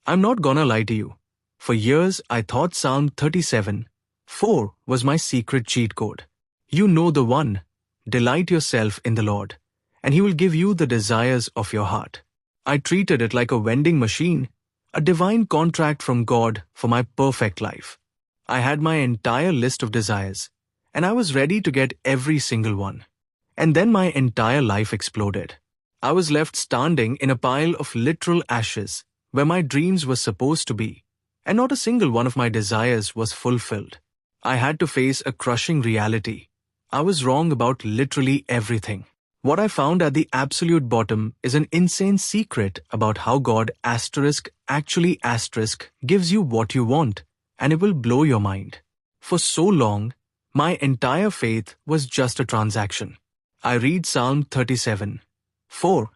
I'm not gonna lie to you. For years, I thought Psalm 37:4 was my secret cheat code. You know the one. Delight yourself in the Lord, and He will give you the desires of your heart. I treated it like a vending machine, a divine contract from God for my perfect life. I had my entire list of desires, and I was ready to get every single one. And then my entire life exploded. I was left standing in a pile of literal ashes where my dreams were supposed to be, and not a single one of my desires was fulfilled. I had to face a crushing reality. I was wrong about literally everything. What I found at the absolute bottom is an insane secret about how God actually gives you what you want, and it will blow your mind. For so long, my entire faith was just a transaction. I read Psalm 37:4,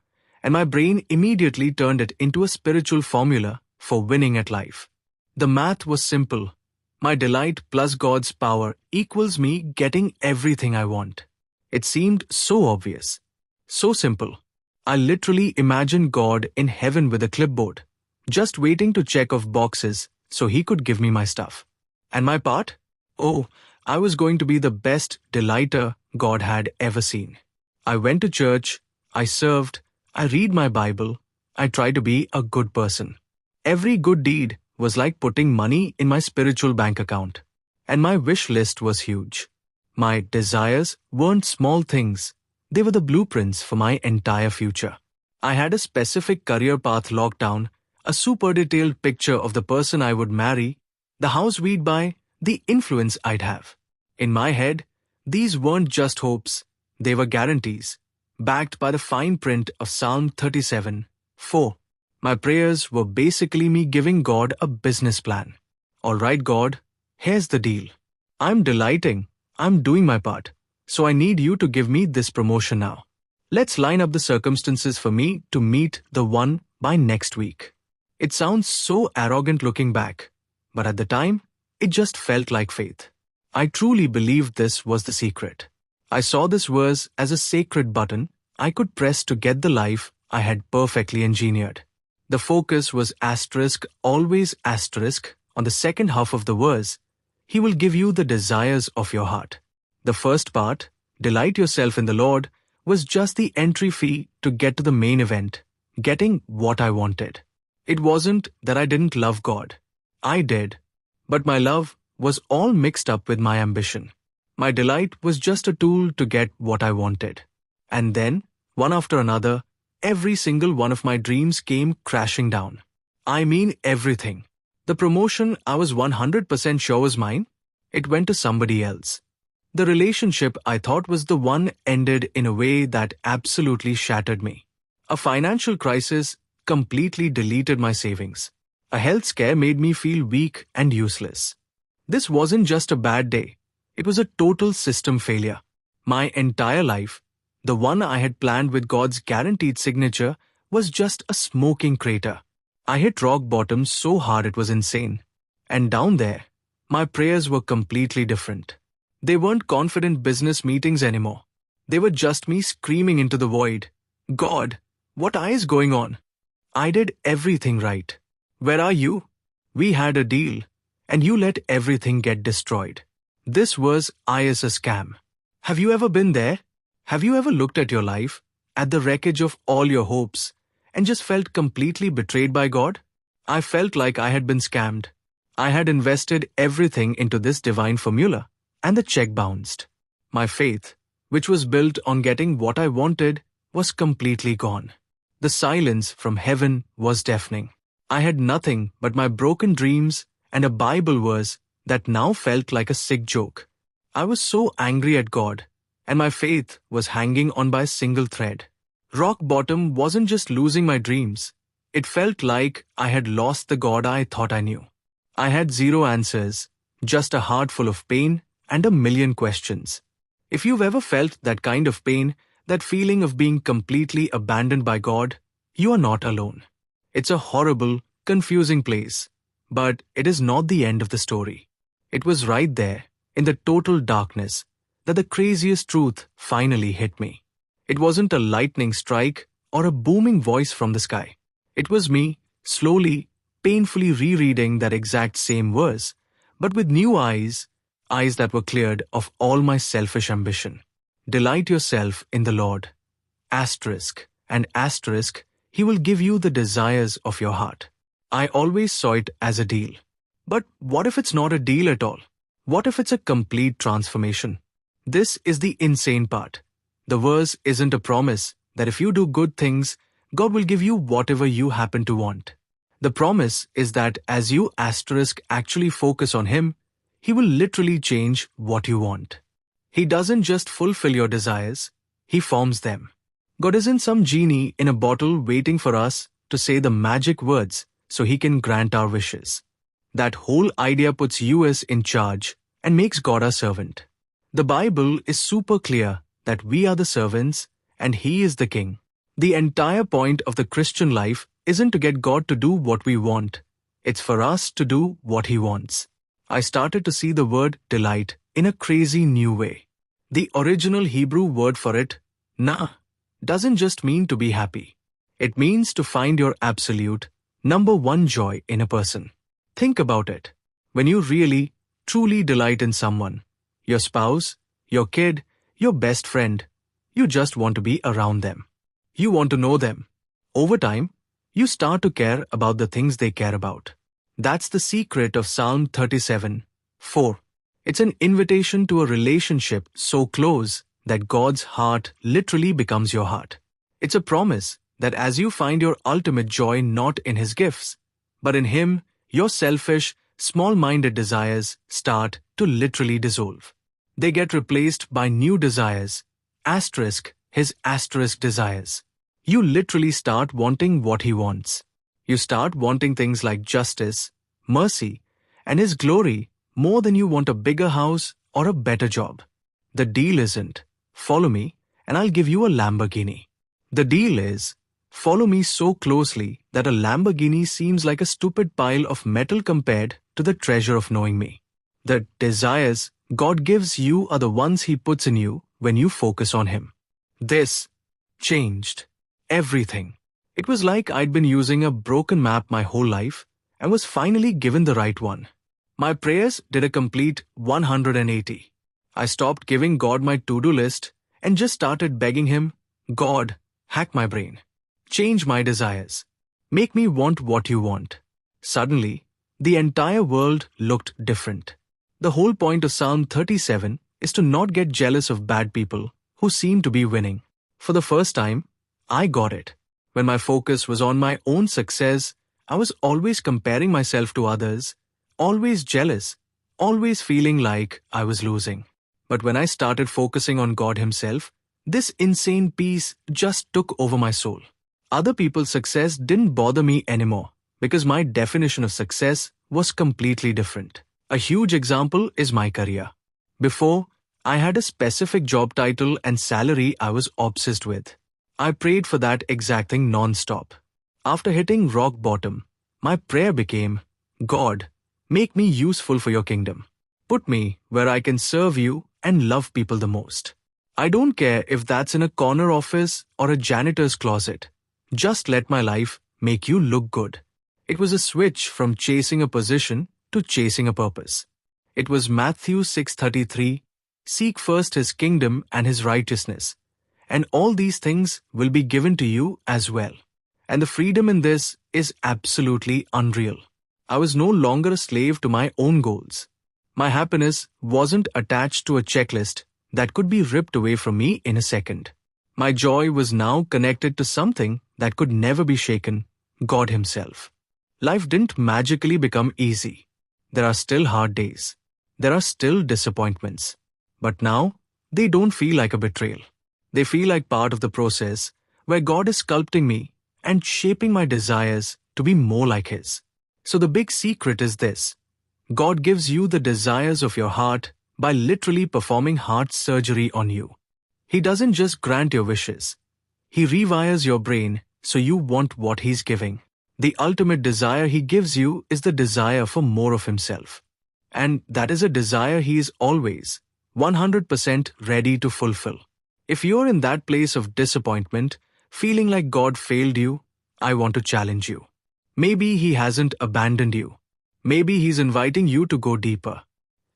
and my brain immediately turned it into a spiritual formula for winning at life. The math was simple. My delight plus God's power equals me getting everything I want. It seemed so obvious, so simple. I literally imagined God in heaven with a clipboard, just waiting to check off boxes so He could give me my stuff. And my part? Oh, I was going to be the best delighter God had ever seen. I went to church, I served, I read my Bible, I tried to be a good person. Every good deed was like putting money in my spiritual bank account. And my wish list was huge. My desires weren't small things. They were the blueprints for my entire future. I had a specific career path locked down, a super detailed picture of the person I would marry, the house we'd buy, the influence I'd have. In my head, these weren't just hopes, they were guarantees, backed by the fine print of Psalm 37:4. My prayers were basically me giving God a business plan. All right, God, here's the deal. I'm delighting, I'm doing my part, so I need you to give me this promotion now. Let's line up the circumstances for me to meet the one by next week. It sounds so arrogant looking back, but at the time, it just felt like faith. I truly believed this was the secret. I saw this verse as a sacred button I could press to get the life I had perfectly engineered. The focus was always on the second half of the verse. He will give you the desires of your heart. The first part, delight yourself in the Lord, was just the entry fee to get to the main event, getting what I wanted. It wasn't that I didn't love God. I did. But my love was all mixed up with my ambition. My delight was just a tool to get what I wanted. And then, one after another, every single one of my dreams came crashing down. I mean everything. The promotion I was 100% sure was mine, it went to somebody else. The relationship I thought was the one ended in a way that absolutely shattered me. A financial crisis completely deleted my savings. A health scare made me feel weak and useless. This wasn't just a bad day. It was a total system failure. My entire life, the one I had planned with God's guaranteed signature, was just a smoking crater. I hit rock bottom so hard it was insane. And down there, my prayers were completely different. They weren't confident business meetings anymore. They were just me screaming into the void. God, what is going on? I did everything right. Where are you? We had a deal, and you let everything get destroyed. This was a scam. Have you ever been there? Have you ever looked at your life, at the wreckage of all your hopes, and just felt completely betrayed by God? I felt like I had been scammed. I had invested everything into this divine formula, and the check bounced. My faith, which was built on getting what I wanted, was completely gone. The silence from heaven was deafening. I had nothing but my broken dreams and a Bible verse that now felt like a sick joke. I was so angry at God, and my faith was hanging on by a single thread. Rock bottom wasn't just losing my dreams. It felt like I had lost the God I thought I knew. I had zero answers, just a heart full of pain and a million questions. If you've ever felt that kind of pain, that feeling of being completely abandoned by God, you are not alone. It's a horrible, confusing place, but it is not the end of the story. It was right there, in the total darkness, that the craziest truth finally hit me. It wasn't a lightning strike or a booming voice from the sky. It was me, slowly, painfully rereading that exact same verse, but with new eyes, eyes that were cleared of all my selfish ambition. Delight yourself in the Lord. Asterisk and asterisk, He will give you the desires of your heart. I always saw it as a deal. But what if it's not a deal at all? What if it's a complete transformation? This is the insane part. The verse isn't a promise that if you do good things, God will give you whatever you happen to want. The promise is that as you asterisk actually focus on Him, He will literally change what you want. He doesn't just fulfill your desires, He forms them. God isn't some genie in a bottle waiting for us to say the magic words so He can grant our wishes. That whole idea puts us in charge and makes God our servant. The Bible is super clear that we are the servants and He is the king. The entire point of the Christian life isn't to get God to do what we want. It's for us to do what He wants. I started to see the word delight in a crazy new way. The original Hebrew word for it, na, doesn't just mean to be happy. It means to find your absolute, number one joy in a person. Think about it. When you really, truly delight in someone, your spouse, your kid, your best friend, you just want to be around them. You want to know them. Over time, you start to care about the things they care about. That's the secret of Psalm 37:4. It's an invitation to a relationship so close that God's heart literally becomes your heart. It's a promise that as you find your ultimate joy not in His gifts, but in Him, your selfish, small-minded desires start to literally dissolve. They get replaced by new desires, asterisk, His asterisk desires. You literally start wanting what He wants. You start wanting things like justice, mercy, and His glory more than you want a bigger house or a better job. The deal isn't, follow me and I'll give you a Lamborghini. The deal is, follow me so closely that a Lamborghini seems like a stupid pile of metal compared to the treasure of knowing me. The desires God gives you are the ones He puts in you when you focus on Him. This changed everything. It was like I'd been using a broken map my whole life and was finally given the right one. My prayers did a complete 180. I stopped giving God my to-do list and just started begging Him, God, hack my brain. Change my desires. Make me want what you want. Suddenly, the entire world looked different. The whole point of Psalm 37 is to not get jealous of bad people who seem to be winning. For the first time, I got it. When my focus was on my own success, I was always comparing myself to others, always jealous, always feeling like I was losing. But when I started focusing on God Himself, this insane peace just took over my soul. Other people's success didn't bother me anymore because my definition of success was completely different. A huge example is my career. Before, I had a specific job title and salary I was obsessed with. I prayed for that exact thing non-stop. After hitting rock bottom, my prayer became, God, make me useful for your kingdom. Put me where I can serve you and love people the most. I don't care if that's in a corner office or a janitor's closet. Just let my life make you look good. It was a switch from chasing a position to chasing a purpose. It was Matthew 6:33, seek first His kingdom and His righteousness, and all these things will be given to you as well. And the freedom in this is absolutely unreal. I was no longer a slave to my own goals. My happiness wasn't attached to a checklist that could be ripped away from me in a second. My joy was now connected to something that could never be shaken, God Himself. Life didn't magically become easy. There are still hard days. There are still disappointments. But now, they don't feel like a betrayal. They feel like part of the process where God is sculpting me and shaping my desires to be more like His. So the big secret is this. God gives you the desires of your heart by literally performing heart surgery on you. He doesn't just grant your wishes. He rewires your brain so you want what He's giving. The ultimate desire He gives you is the desire for more of Himself. And that is a desire He is always 100% ready to fulfill. If you're in that place of disappointment, feeling like God failed you, I want to challenge you. Maybe He hasn't abandoned you. Maybe He's inviting you to go deeper.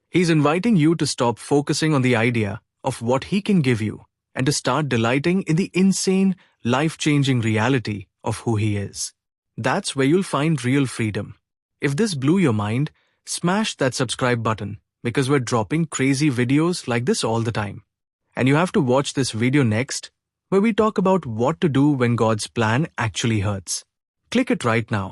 He's inviting you to stop focusing on the idea of what He can give you and to start delighting in the insane, life-changing reality of who He is. That's where you'll find real freedom. If this blew your mind, smash that subscribe button because we're dropping crazy videos like this all the time. And you have to watch this video next, where we talk about what to do when God's plan actually hurts. Click it right now.